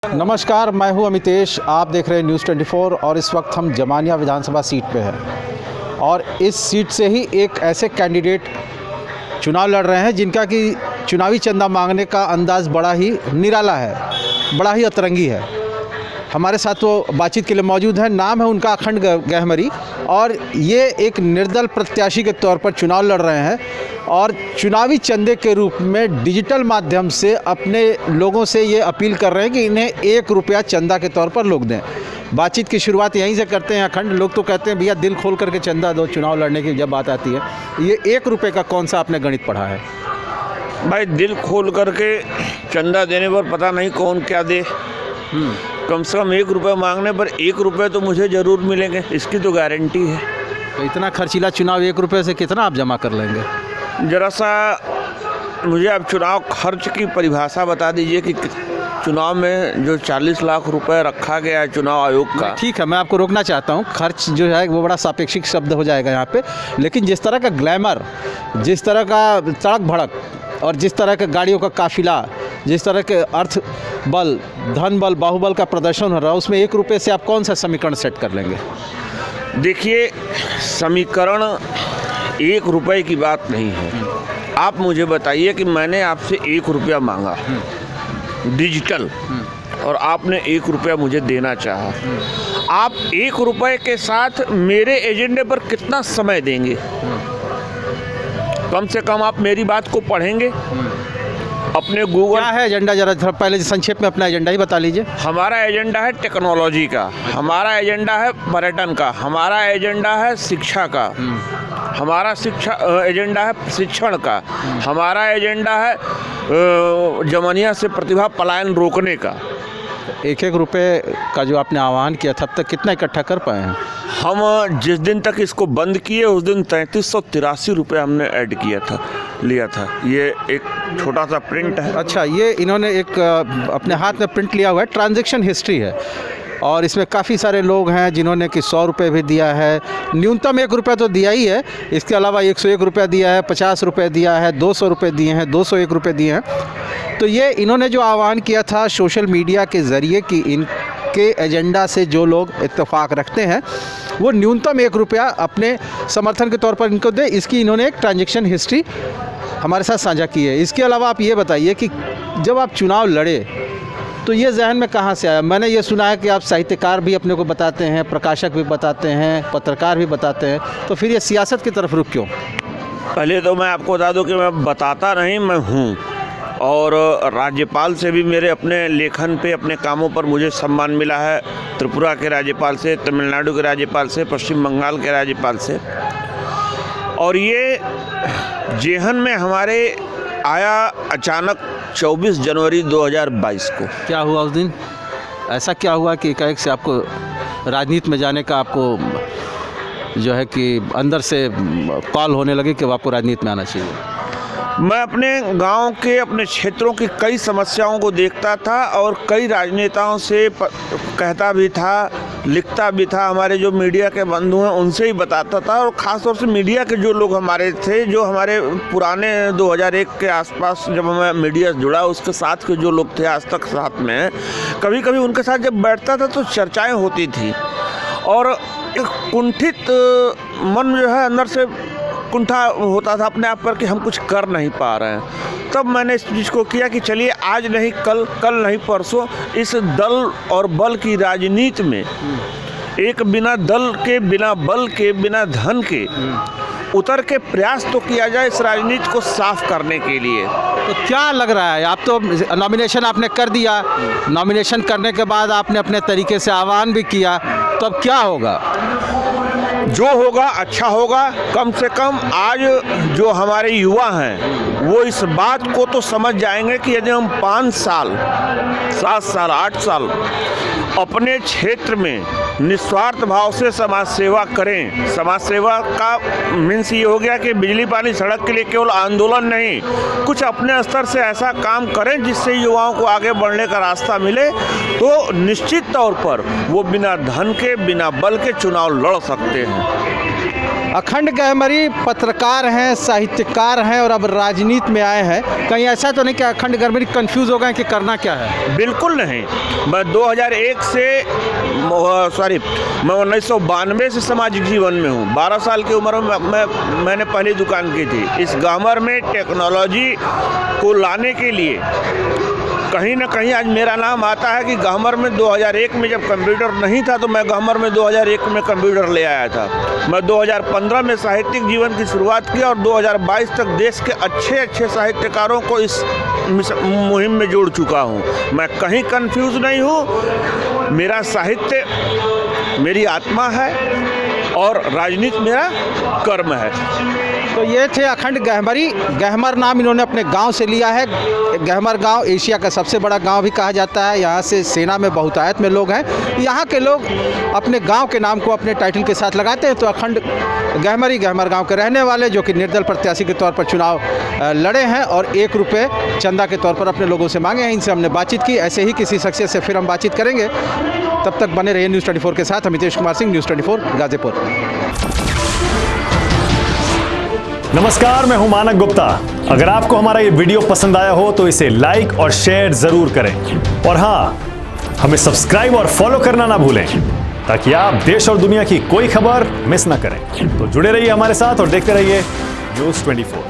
नमस्कार, मैं हूं अमितेश। आप देख रहे हैं न्यूज़ 24 और इस वक्त हम जमानिया विधानसभा सीट पे हैं और इस सीट से ही एक ऐसे कैंडिडेट चुनाव लड़ रहे हैं जिनका कि चुनावी चंदा मांगने का अंदाज़ बड़ा ही निराला है, बड़ा ही अतरंगी है। हमारे साथ वो बातचीत के लिए मौजूद हैं। नाम है उनका अखंड गहमरी और ये एक निर्दल प्रत्याशी के तौर पर चुनाव लड़ रहे हैं और चुनावी चंदे के रूप में डिजिटल माध्यम से अपने लोगों से ये अपील कर रहे हैं कि इन्हें 1 रुपया चंदा के तौर पर लोग दें। बातचीत की शुरुआत यहीं से करते हैं। अखंड, लोग तो कहते हैं भैया दिल खोल करके चंदा दो चुनाव लड़ने की जब बात आती है। ये 1 रुपये का कौन सा आपने गणित पढ़ा है? भाई, दिल खोल करके चंदा देने पर पता नहीं कौन क्या दे। कम से कम 1 रुपये मांगने पर 1 रुपये तो मुझे ज़रूर मिलेंगे, इसकी तो गारंटी है। तो इतना खर्चीला चुनाव 1 रुपये से कितना आप जमा कर लेंगे? ज़रा सा मुझे अब चुनाव खर्च की परिभाषा बता दीजिए कि चुनाव में जो 40 लाख रुपए रखा गया है चुनाव आयोग का। ठीक है, मैं आपको रोकना चाहता हूँ। खर्च जो है वो बड़ा सापेक्षिक शब्द हो जाएगा यहाँ पे, लेकिन जिस तरह का ग्लैमर, जिस तरह का तड़क भड़क और जिस तरह के गाड़ियों का काफिला, जिस तरह के अर्थ बल, धन बल, बाहुबल का प्रदर्शन हो रहा है, उसमें 1 रुपये से आप कौन सा समीकरण सेट कर लेंगे? देखिए, समीकरण 1 रुपये की बात नहीं है। आप मुझे बताइए कि मैंने आपसे 1 रुपया मांगा डिजिटल और आपने 1 रुपया मुझे देना चाहा। आप 1 रुपये के साथ मेरे एजेंडे पर कितना समय देंगे? कम से कम आप मेरी बात को पढ़ेंगे अपने गूगल। क्या है एजेंडा? जरा पहले संक्षेप में अपना एजेंडा ही बता लीजिए। हमारा एजेंडा है टेक्नोलॉजी का, हमारा एजेंडा है पर्यटन का, हमारा एजेंडा है शिक्षा का, हमारा एजेंडा है शिक्षण का, हमारा एजेंडा है जमानिया से प्रतिभा पलायन रोकने का। 1-1 रुपये का जो आपने आह्वान किया था, अब तक कितना इकट्ठा कर पाए हैं? हम जिस दिन तक इसको बंद किए उस दिन 3383 रुपये हमने ऐड लिया था। ये एक छोटा सा प्रिंट है। अच्छा, ये इन्होंने एक अपने हाथ में प्रिंट लिया हुआ है, ट्रांजैक्शन हिस्ट्री है और इसमें काफ़ी सारे लोग हैं जिन्होंने कि 100 रुपये भी दिया है, न्यूनतम 1 रुपया तो दिया ही है, इसके अलावा 101 रुपया दिया है, 50 रुपये दिया है, 200 रुपये दिए हैं, 201 रुपये दिए हैं। तो ये इन्होंने जो आह्वान किया था सोशल मीडिया के ज़रिए कि इनके एजेंडा से जो लोग इत्तेफाक रखते हैं वो न्यूनतम 1 रुपया अपने समर्थन के तौर पर इनको दे, इसकी इन्होंने एक ट्रांजैक्शन हिस्ट्री हमारे साथ साझा की है। इसके अलावा आप ये बताइए कि जब आप चुनाव लड़े तो ये जहन में कहाँ से आया? मैंने ये सुना है कि आप साहित्यकार भी अपने को बताते हैं, प्रकाशक भी बताते हैं, पत्रकार भी बताते हैं, तो फिर ये सियासत की तरफ रुख क्यों? पहले तो मैं आपको बता दूं कि मैं बताता नहीं, मैं हूँ। और राज्यपाल से भी मेरे अपने लेखन पे, अपने कामों पर मुझे सम्मान मिला है। त्रिपुरा के राज्यपाल से, तमिलनाडु के राज्यपाल से, पश्चिम बंगाल के राज्यपाल से। और ये जेहन में हमारे आया अचानक 24 जनवरी 2022 को। क्या हुआ उस दिन? ऐसा क्या हुआ कि एकाएक से आपको राजनीति में जाने का आपको जो है कि अंदर से कॉल होने लगे कि आपको राजनीति में आना चाहिए? मैं अपने गांव के, अपने क्षेत्रों की कई समस्याओं को देखता था और कई राजनेताओं से कहता भी था, लिखता भी था। हमारे जो मीडिया के बंधु हैं उनसे ही बताता था और ख़ास तौर से मीडिया के जो लोग हमारे थे, जो हमारे पुराने 2001 के आसपास जब मैं मीडिया से जुड़ा, उसके साथ के जो लोग थे आज तक साथ में, कभी कभी उनके साथ जब बैठता था तो चर्चाएँ होती थी और एक कुंठित मन जो है अंदर से कुंठा होता था अपने आप पर कि हम कुछ कर नहीं पा रहे हैं। तब मैंने इस चीज़ को किया कि चलिए आज नहीं कल, कल नहीं परसों, इस दल और बल की राजनीति में एक बिना दल के, बिना बल के, बिना धन के उतर के प्रयास तो किया जाए इस राजनीति को साफ करने के लिए। तो क्या लग रहा है? आप तो नॉमिनेशन आपने कर दिया, नॉमिनेशन करने के बाद आपने अपने तरीके से आह्वान भी किया, तो अब क्या होगा? जो होगा अच्छा होगा। कम से कम आज जो हमारे युवा हैं वो इस बात को तो समझ जाएंगे कि यदि हम 5 साल, 7 साल, 8 साल अपने क्षेत्र में निस्वार्थ भाव से समाज सेवा करें। समाज सेवा का मीन्स ये हो गया कि बिजली पानी सड़क के लिए केवल आंदोलन नहीं, कुछ अपने स्तर से ऐसा काम करें जिससे युवाओं को आगे बढ़ने का रास्ता मिले, तो निश्चित तौर पर वो बिना धन के, बिना बल के चुनाव लड़ सकते हैं। अखंड गहमरी पत्रकार हैं, साहित्यकार हैं और अब राजनीति में आए हैं। कहीं ऐसा तो नहीं कि अखंड गहमरी कंफ्यूज हो गए कि करना क्या है? बिल्कुल नहीं। मैं 2001 से मैं 1992 से सामाजिक जीवन में हूँ। 12 साल की उम्र में मैंने पहली दुकान की थी। इस गामर में टेक्नोलॉजी को लाने के लिए कहीं ना कहीं आज मेरा नाम आता है कि गहमर में 2001 में जब कंप्यूटर नहीं था तो मैं गहमर में 2001 में कंप्यूटर ले आया था। मैं 2015 में साहित्यिक जीवन की शुरुआत की और 2022 तक देश के अच्छे साहित्यकारों को इस मुहिम में जोड़ चुका हूँ। मैं कहीं कंफ्यूज नहीं हूँ। मेरा साहित्य मेरी आत्मा है और राजनीति मेरा कर्म है। तो ये थे अखंड गहमरी। गहमर नाम इन्होंने अपने गांव से लिया है। गहमर गांव एशिया का सबसे बड़ा गांव भी कहा जाता है। यहाँ से सेना में बहुतायत में लोग हैं। यहाँ के लोग अपने गांव के नाम को अपने टाइटल के साथ लगाते हैं। तो अखंड गहमरी गहमर गांव के रहने वाले जो कि निर्दल प्रत्याशी के तौर पर चुनाव लड़े हैं और 1 रुपये चंदा के तौर पर अपने लोगों से मांगे हैं। इनसे हमने बातचीत की। ऐसे ही किसी शख्सियत से फिर हम बातचीत करेंगे। तब तक बने रहिए न्यूज़ 24 के साथ। अमितेश कुमार सिंह, न्यूज़ 24 गाजीपुर। नमस्कार, मैं हूं मानक गुप्ता। अगर आपको हमारा ये वीडियो पसंद आया हो तो इसे लाइक और शेयर जरूर करें और हाँ, हमें सब्सक्राइब और फॉलो करना ना भूलें ताकि आप देश और दुनिया की कोई खबर मिस ना करें। तो जुड़े रहिए हमारे साथ और देखते रहिए न्यूज़ 24।